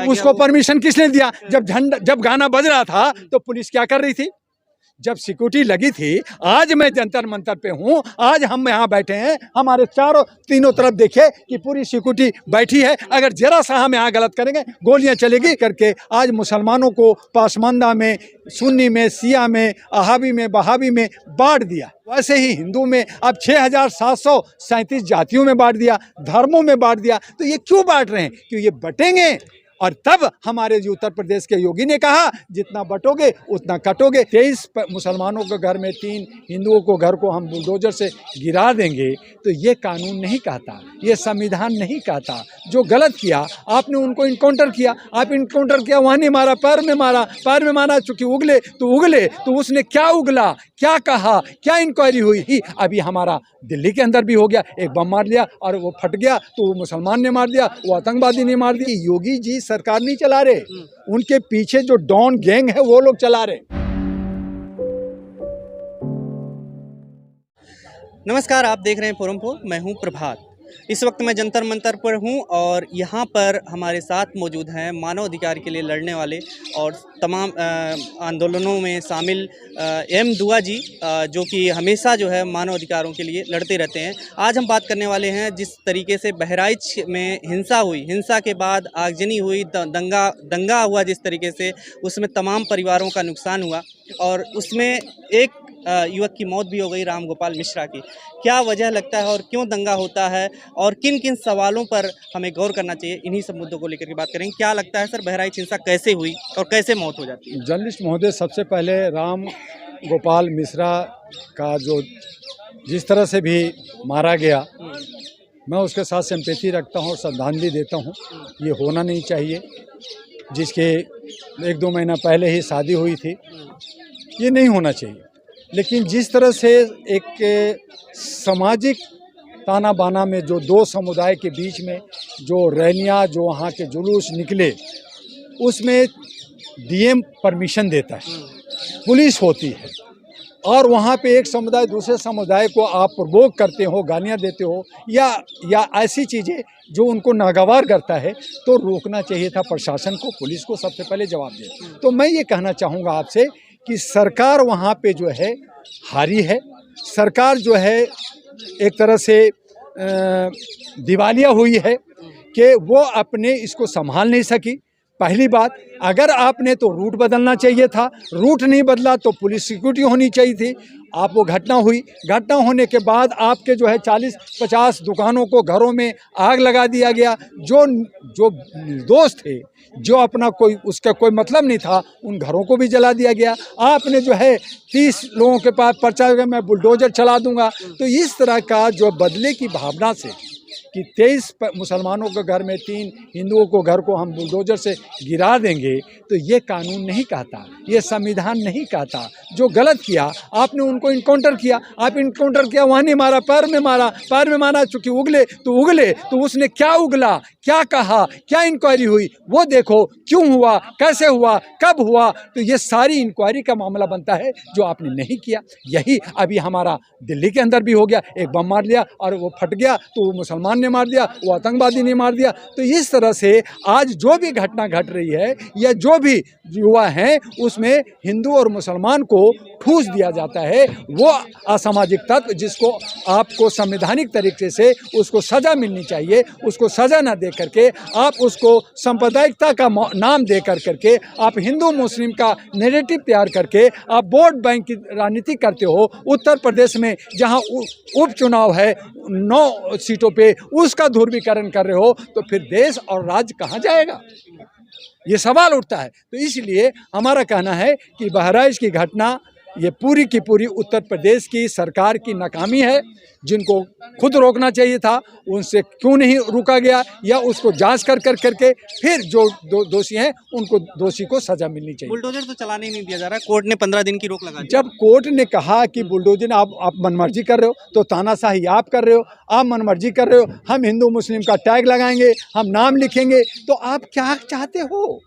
उसको परमिशन किसने दिया? जब गाना बज रहा था तो पुलिस क्या कर रही थी? जब सिक्योरिटी लगी थी। आज मैं जंतर मंतर पे हूँ, आज हम यहाँ बैठे हैं, हमारे तीनों तरफ देखिए कि पूरी सिक्योरिटी बैठी है। अगर जरा सा हम यहाँ गलत करेंगे गोलियाँ चलेगी करके आज मुसलमानों को पासमानदा में, सुन्नी में, शिया में, अहाबी में, बहाबी में बांट दिया। वैसे ही हिंदू में अब 6737 जातियों में बांट दिया, धर्मों में बांट दिया। तो ये क्यों बांट रहे हैं? क्यों ये बटेंगे। और तब हमारे जो उत्तर प्रदेश के योगी ने कहा जितना बटोगे उतना कटोगे। 23 मुसलमानों के घर में 3 हिंदुओं को घर को हम बुलडोजर से गिरा देंगे। तो ये कानून नहीं कहता, ये संविधान नहीं कहता। जो गलत किया आपने उनको इनकाउंटर किया, आप इनकाउंटर किया, वहाँ नहीं मारा, पैर में मारा, पैर में मारा। चूंकि उगले तो उसने क्या उगला, क्या कहा, क्या इंक्वायरी हुई ही? अभी हमारा दिल्ली के अंदर भी हो गया, एक बम मार लिया और वो फट गया तो वो मुसलमान ने मार दिया, वो आतंकवादी ने मार दिया। योगी जी सरकार नहीं चला रहे, उनके पीछे जो डॉन गैंग है वो लोग चला रहे। नमस्कार, आप देख रहे हैं फोरम फोर। मैं हूं प्रभात। इस वक्त मैं जंतर मंतर पर हूं और यहां पर हमारे साथ मौजूद हैं मानव अधिकार के लिए लड़ने वाले और तमाम आंदोलनों में शामिल एम दुआ जी, जो कि हमेशा जो है मानव अधिकारों के लिए लड़ते रहते हैं। आज हम बात करने वाले हैं जिस तरीके से बहराइच में हिंसा हुई, हिंसा के बाद आगजनी हुई, दंगा हुआ, जिस तरीके से उसमें तमाम परिवारों का नुकसान हुआ और उसमें एक युवक की मौत भी हो गई, राम गोपाल मिश्रा की। क्या वजह लगता है और क्यों दंगा होता है और किन किन सवालों पर हमें गौर करना चाहिए, इन्हीं सब मुद्दों को लेकर के बात करेंगे। क्या लगता है सर, बहराइच हिंसा कैसे हुई और कैसे मौत हो जाती है? जर्नलिस्ट महोदय, सबसे पहले राम गोपाल मिश्रा का जो जिस तरह से भी मारा गया, मैं उसके साथ सिंपैथी रखता हूँ और श्रद्धांजलि देता हूँ। ये होना नहीं चाहिए। जिसके 1-2 महीना पहले ही शादी हुई थी, ये नहीं होना चाहिए। लेकिन जिस तरह से एक सामाजिक ताना बाना में जो 2 समुदाय के बीच में जो रैलियाँ, जो वहाँ के जुलूस निकले, उसमें डीएम परमिशन देता है, पुलिस होती है और वहाँ पे एक समुदाय दूसरे समुदाय को आप प्रोवोक करते हो, गालियाँ देते हो या ऐसी चीज़ें जो उनको नागवार करता है, तो रोकना चाहिए था प्रशासन को, पुलिस को सबसे पहले जवाब दे। तो मैं ये कहना चाहूँगा आपसे कि सरकार वहाँ पे जो है हारी है। सरकार जो है एक तरह से दिवालिया हुई है कि वो अपने इसको संभाल नहीं सकी। पहली बात, अगर आपने तो रूट बदलना चाहिए था, रूट नहीं बदला तो पुलिस सिक्योरिटी होनी चाहिए थी। आप वो घटना हुई, घटना होने के बाद आपके जो है 40-50 दुकानों को, घरों में आग लगा दिया गया। जो दोस्त थे, जो अपना उसका कोई मतलब नहीं था, उन घरों को भी जला दिया गया। आपने जो है 30 लोगों के पास पर्चा मैं बुलडोजर चला दूंगा। तो इस तरह का जो बदले की भावना से कि 23 मुसलमानों के घर में 3 हिंदुओं को घर को हम बुलडोजर से गिरा देंगे, तो ये कानून नहीं कहता, ये संविधान नहीं कहता। जो गलत किया आपने उनको इनकाउंटर किया, आप इनकाउंटर किया, वहाँ नहीं मारा, पैर में मारा, पैर में मारा। चूंकि उगले तो उसने क्या उगला, क्या कहा, क्या इंक्वायरी हुई, वो देखो। क्यों हुआ, कैसे हुआ, कब हुआ, तो ये सारी इंक्वायरी का मामला बनता है, जो आपने नहीं किया। यही अभी हमारा दिल्ली के अंदर भी हो गया, एक बम मार लिया और वो फट गया तो वो मुसलमान ने मार दिया, वो आतंकवादी ने मार दिया। तो इस तरह से आज जो भी घटना घट रही है या जो भी युवा हैं, उसमें हिंदू और मुसलमान को ठूस दिया जाता है। वो असामाजिक तत्व जिसको आपको संवैधानिक तरीके से उसको सज़ा मिलनी चाहिए, उसको सज़ा न दे करके आप उसको सांप्रदायिकता का नाम दे करके आप हिंदू मुस्लिम का नैरेटिव तैयार करके आप वोट बैंक की राजनीति करते हो। उत्तर प्रदेश में जहां उपचुनाव है 9 सीटों पे, उसका ध्रुवीकरण कर रहे हो, तो फिर देश और राज्य कहाँ जाएगा? ये सवाल उठता है। तो इसलिए हमारा कहना है कि बहराइच की घटना ये पूरी की पूरी उत्तर प्रदेश की सरकार की नाकामी है, जिनको खुद रोकना चाहिए था, उनसे क्यों नहीं रुका गया, या उसको जांच करके फिर जो दोषी हैं उनको दोषी को सजा मिलनी चाहिए। बुलडोजर तो चलाने ही नहीं दिया जा रहा, कोर्ट ने 15 दिन की रोक लगा दी। जब कोर्ट ने कहा कि बुलडोजर आप मनमर्जी कर रहे हो, तो तानाशाही आप कर रहे हो, आप मनमर्जी कर रहे हो, हम हिंदू मुस्लिम का टैग लगाएंगे, हम नाम लिखेंगे, तो आप क्या चाहते हो?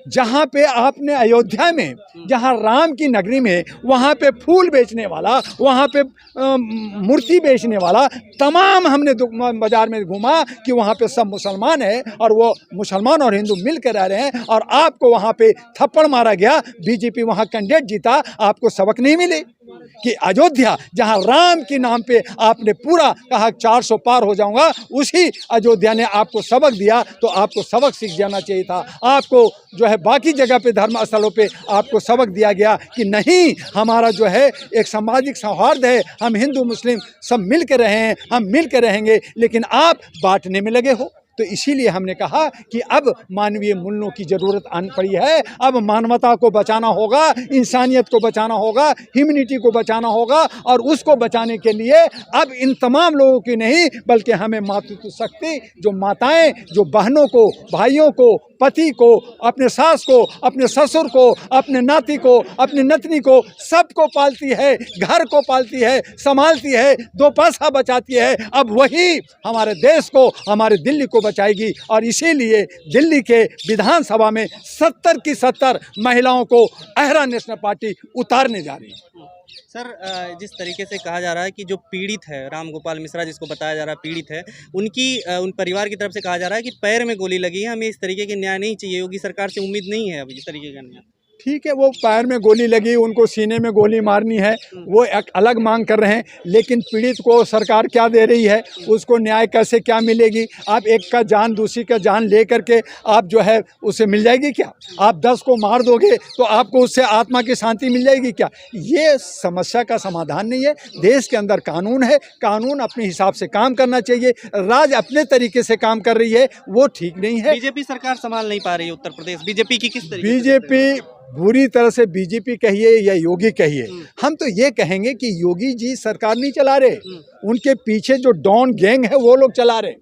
जहाँ पे आपने अयोध्या में, जहाँ राम की नगरी में, वहाँ पे फूल बेचने वाला, वहाँ पे मूर्ति बेचने वाला, तमाम हमने बाज़ार में घूमा कि वहाँ पे सब मुसलमान है और वो मुसलमान और हिंदू मिल कर रह रहे हैं, और आपको वहाँ पे थप्पड़ मारा गया, बीजेपी वहाँ कैंडिडेट जीता, आपको सबक नहीं मिले कि अयोध्या जहाँ राम के नाम पे आपने पूरा कहा 400 पार हो जाऊंगा, उसी अयोध्या ने आपको सबक दिया, तो आपको सबक सीख जाना चाहिए था। आपको जो है बाकी जगह पे धर्म स्थलों पे आपको सबक दिया गया कि नहीं, हमारा जो है एक सामाजिक सौहार्द है, हम हिंदू मुस्लिम सब मिल के रहे हैं, हम मिल के रहेंगे, लेकिन आप बांटने में लगे हो। तो इसीलिए हमने कहा कि अब मानवीय मूल्यों की ज़रूरत आन पड़ी है, अब मानवता को बचाना होगा, इंसानियत को बचाना होगा, ह्यूमैनिटी को बचाना होगा, और उसको बचाने के लिए अब इन तमाम लोगों की नहीं बल्कि हमें मातृत्व शक्ति, जो माताएं, जो बहनों को, भाइयों को, पति को, अपने सास को, अपने ससुर को, अपने नाती को, अपनी नतनी को, सबको पालती है, घर को पालती है, संभालती है, दो पैसा बचाती है, अब वही हमारे देश को, हमारे दिल्ली को बचाएगी। और इसीलिए दिल्ली के विधानसभा में 70 की 70 महिलाओं को अहरा नेशनल पार्टी उतारने जा रही है। सर, जिस तरीके से कहा जा रहा है कि जो पीड़ित है, राम गोपाल मिश्रा जिसको बताया जा रहा है पीड़ित है, उन परिवार की तरफ से कहा जा रहा है कि पैर में गोली लगी है, हमें इस तरीके के न्याय नहीं चाहिए, योगी सरकार से उम्मीद नहीं है अब इस तरीके का न्याय। ठीक है, वो पैर में गोली लगी, उनको सीने में गोली मारनी है, वो एक अलग मांग कर रहे हैं, लेकिन पीड़ित को सरकार क्या दे रही है, उसको न्याय कैसे क्या मिलेगी? आप एक का जान दूसरी का जान ले करके आप जो है उसे मिल जाएगी क्या? आप 10 को मार दोगे तो आपको उससे आत्मा की शांति मिल जाएगी क्या? ये समस्या का समाधान नहीं है। देश के अंदर कानून है, कानून अपने हिसाब से काम करना चाहिए, राज अपने तरीके से काम कर रही है, वो ठीक नहीं है। बीजेपी सरकार संभाल नहीं पा रही है उत्तर प्रदेश, बीजेपी की किस तरीके? बीजेपी बुरी तरह से, बीजेपी कहिए या योगी कहिए, हम तो ये कहेंगे कि योगी जी सरकार नहीं चला रहे, उनके पीछे जो डॉन गैंग है वो लोग चला रहे,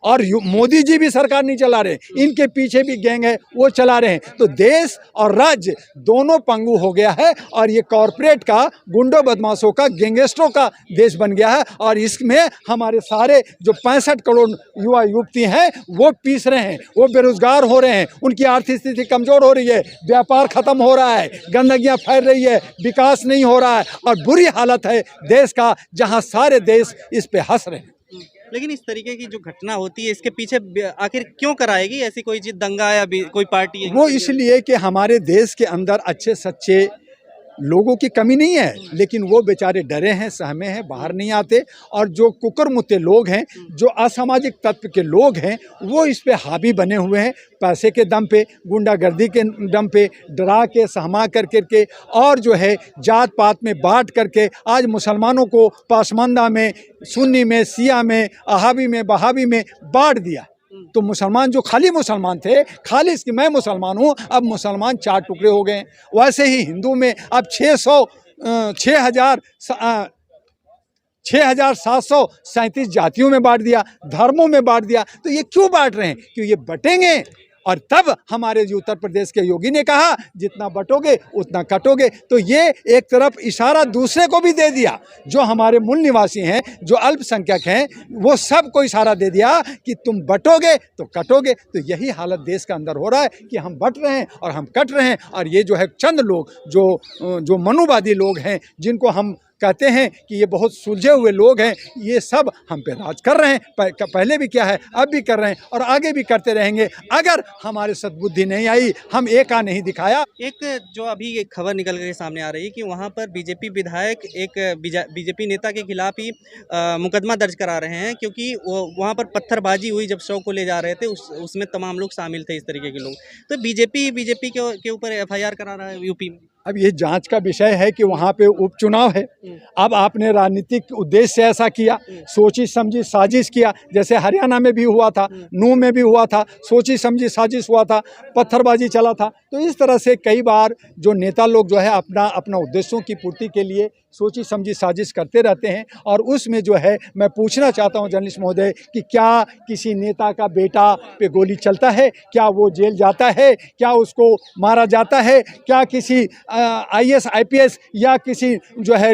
और मोदी जी भी सरकार नहीं चला रहे, इनके पीछे भी गैंग है वो चला रहे हैं। तो देश और राज्य दोनों पंगु हो गया है, और ये कॉरपोरेट का, गुंडों बदमाशों का, गैंगस्टरों का देश बन गया है, और इसमें हमारे सारे जो 65 करोड़ युवा युवती हैं वो पीस रहे हैं, वो बेरोजगार हो रहे हैं, उनकी आर्थिक स्थिति कमज़ोर हो रही है, व्यापार ख़त्म हो रहा है, गंदगियाँ फैल रही है, विकास नहीं हो रहा है, और बुरी हालत है देश का, जहाँ सारे देश इस पे हंस रहे हैं। लेकिन इस तरीके की जो घटना होती है, इसके पीछे आखिर क्यों कराएगी ऐसी कोई चीज, दंगा या कोई पार्टी है? वो इसलिए कि हमारे देश के अंदर अच्छे सच्चे लोगों की कमी नहीं है, लेकिन वो बेचारे डरे हैं, सहमे हैं, बाहर नहीं आते, और जो कुकरमुत्ते लोग हैं, जो असामाजिक तत्व के लोग हैं, वो इस पे हावी बने हुए हैं, पैसे के दम पे, गुंडागर्दी के दम पे, डरा के, सहमा करके, और जो है जात पात में बांट करके आज मुसलमानों को पासमानदा में, सुन्नी में, शिया में, अहावी में, बहावी में बांट दिया। तो मुसलमान जो खाली मुसलमान थे, खालिस कि मैं मुसलमान हूँ, अब मुसलमान 4 टुकड़े हो गए। वैसे ही हिंदू में अब 6,737 जातियों में बांट दिया, धर्मों में बांट दिया। तो ये क्यों बांट रहे हैं? क्यों ये बटेंगे, और तब हमारे जो उत्तर प्रदेश के योगी ने कहा जितना बटोगे उतना कटोगे। तो ये एक तरफ इशारा दूसरे को भी दे दिया, जो हमारे मूल निवासी हैं, जो अल्पसंख्यक हैं, वो सबको इशारा दे दिया कि तुम बटोगे तो कटोगे। तो यही हालत देश के अंदर हो रहा है कि हम बट रहे हैं और हम कट रहे हैं, और ये जो है चंद लोग जो मनुवादी लोग हैं, जिनको हम कहते हैं कि ये बहुत सुलझे हुए लोग हैं, ये सब हम पे राज कर रहे हैं। पहले भी क्या है, अब भी कर रहे हैं, और आगे भी करते रहेंगे। अगर हमारे सद्बुद्धि नहीं आई, हम एक आ नहीं दिखाया। एक जो अभी एक खबर निकल कर सामने आ रही है कि वहाँ पर बीजेपी विधायक एक बीजेपी नेता के खिलाफ ही मुकदमा दर्ज करा रहे हैं, क्योंकि वहाँ पर पत्थरबाजी हुई जब शव को ले जा रहे थे, उसमें तमाम लोग शामिल थे, इस तरीके के लोग। तो बीजेपी के ऊपर FIR करा रहा है यूपी में। अब ये जांच का विषय है कि वहाँ पे उपचुनाव है। अब आपने राजनीतिक उद्देश्य से ऐसा किया, सोची समझी साजिश किया, जैसे हरियाणा में भी हुआ था, नूह में भी हुआ था, सोची समझी साजिश हुआ था, पत्थरबाजी चला था। तो इस तरह से कई बार जो नेता लोग जो है अपना उद्देश्यों की पूर्ति के लिए सोची समझी साजिश करते रहते हैं। और उसमें जो है मैं पूछना चाहता हूं जर्नलिस्ट महोदय कि क्या किसी नेता का बेटा पे गोली चलता है? क्या वो जेल जाता है? क्या उसको मारा जाता है? क्या किसी IAS IPS या किसी जो है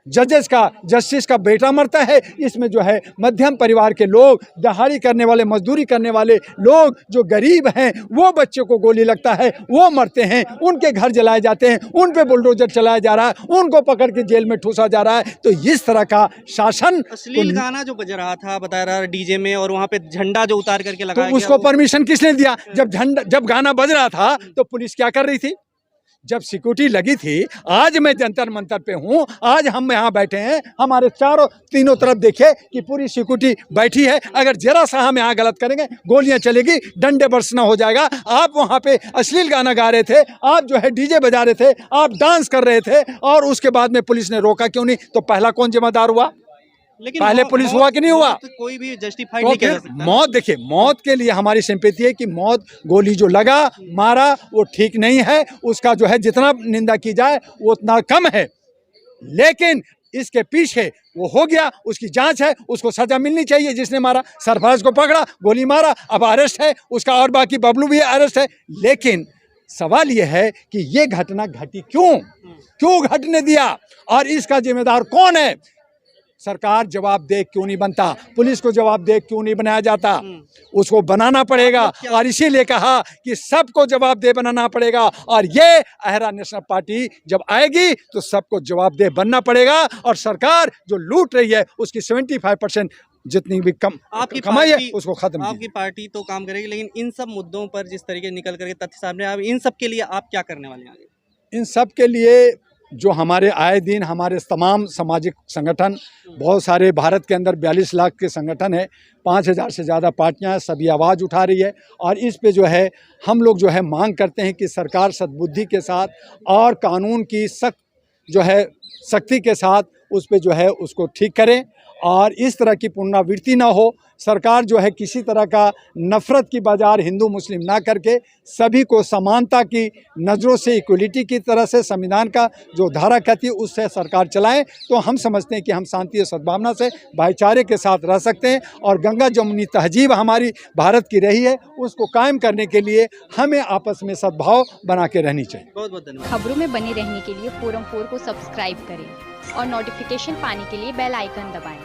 जस्टिस का बेटा मरता है, इसमें जो है मध्यम परिवार के लोग, दिहाड़ी करने वाले, मजदूरी करने वाले लोग जो गरीब हैं, वो बच्चे को गोली लगता है, वो मरते हैं, उनके घर जलाए जाते हैं, उन पे बुलडोजर चलाया जा रहा है, उनको पकड़ के जेल में ठूसा जा रहा है। तो इस तरह का शासन, अश्लील गाना जो बज रहा था बता रहा डीजे में, और वहाँ पे झंडा जो उतार करके लगाया तो उसको परमिशन किसने दिया? जब गाना बज रहा था तो पुलिस क्या कर रही थी? जब सिक्योरिटी लगी थी। आज मैं जंतर मंतर पे हूँ, आज हम यहाँ बैठे हैं, हमारे तीनों तरफ देखिए कि पूरी सिक्योरिटी बैठी है। अगर जरा सा हम यहाँ गलत करेंगे, गोलियां चलेगी, डंडे बरसना हो जाएगा। आप वहाँ पे अश्लील गाना गा रहे थे, आप जो है डीजे बजा रहे थे, आप डांस कर रहे थे, और उसके बाद में पुलिस ने रोका क्यों नहीं? तो पहला कौन जिम्मेदार हुआ? लेकिन पहले पुलिस हुआ कि नहीं हुआ? कोई भी जस्टिफाइड तो नहीं किया जा फिर सकता। मौत, देखिए, मौत के लिए हमारी सिंपैथी है कि मौत, गोली जो लगा मारा वो ठीक नहीं है, उसका जो है जितना निंदा की जाए वो उतना कम है। लेकिन इसके पीछे वो हो गया, उसकी जांच है, उसको सजा मिलनी चाहिए। जिसने मारा, सरफराज को पकड़ा, गोली मारा, अब अरेस्ट है उसका, और बाकी बबलू भी अरेस्ट है। लेकिन सवाल यह है कि ये घटना घटी क्यों घटने दिया, और इसका जिम्मेदार कौन है? सरकार जवाबदेह क्यों नहीं बनता? पुलिस को जवाबदेह क्यों नहीं बनाया जाता? उसको बनाना पड़ेगा, और इसीलिए कहा कि सबको जवाबदेह बनाना पड़ेगा। और ये अहरा नेशनल पार्टी जब आएगी तो सबको जवाबदेह बनना पड़ेगा, और सरकार जो लूट रही है उसकी 75% जितनी भी कमाई है उसको खत्म कीजिए। आपकी पार्टी तो काम करेगी, लेकिन इन सब मुद्दों पर जिस तरीके निकल करके तथ्य सामने आए, इन सब के लिए आप क्या करने वाले हैं आगे? इन सब के लिए जो हमारे आए दिन हमारे तमाम सामाजिक संगठन, बहुत सारे, भारत के अंदर 42 लाख के संगठन है, 5000 से ज़्यादा पार्टियां, सभी आवाज़ उठा रही है। और इस पे जो है हम लोग जो है मांग करते हैं कि सरकार सद्बुद्धि के साथ और कानून की सख्ती के साथ उस पे जो है उसको ठीक करें, और इस तरह की पुनरावृत्ति ना हो। सरकार जो है किसी तरह का नफ़रत की बाजार हिंदू मुस्लिम ना करके सभी को समानता की नज़रों से, इक्वलिटी की तरह से, संविधान का जो धारा कहती है उससे सरकार चलाएं, तो हम समझते हैं कि हम शांति और सद्भावना से, भाईचारे के साथ रह सकते हैं। और गंगा जमुनी तहजीब हमारी भारत की रही है, उसको कायम करने के लिए हमें आपस में सद्भाव बना के रहनी चाहिए। बहुत बहुत धन्यवाद। खबरों में बने रहने के लिए फोरम 4 को सब्सक्राइब करें और नोटिफिकेशन पाने के लिए बेल आइकन दबाएं।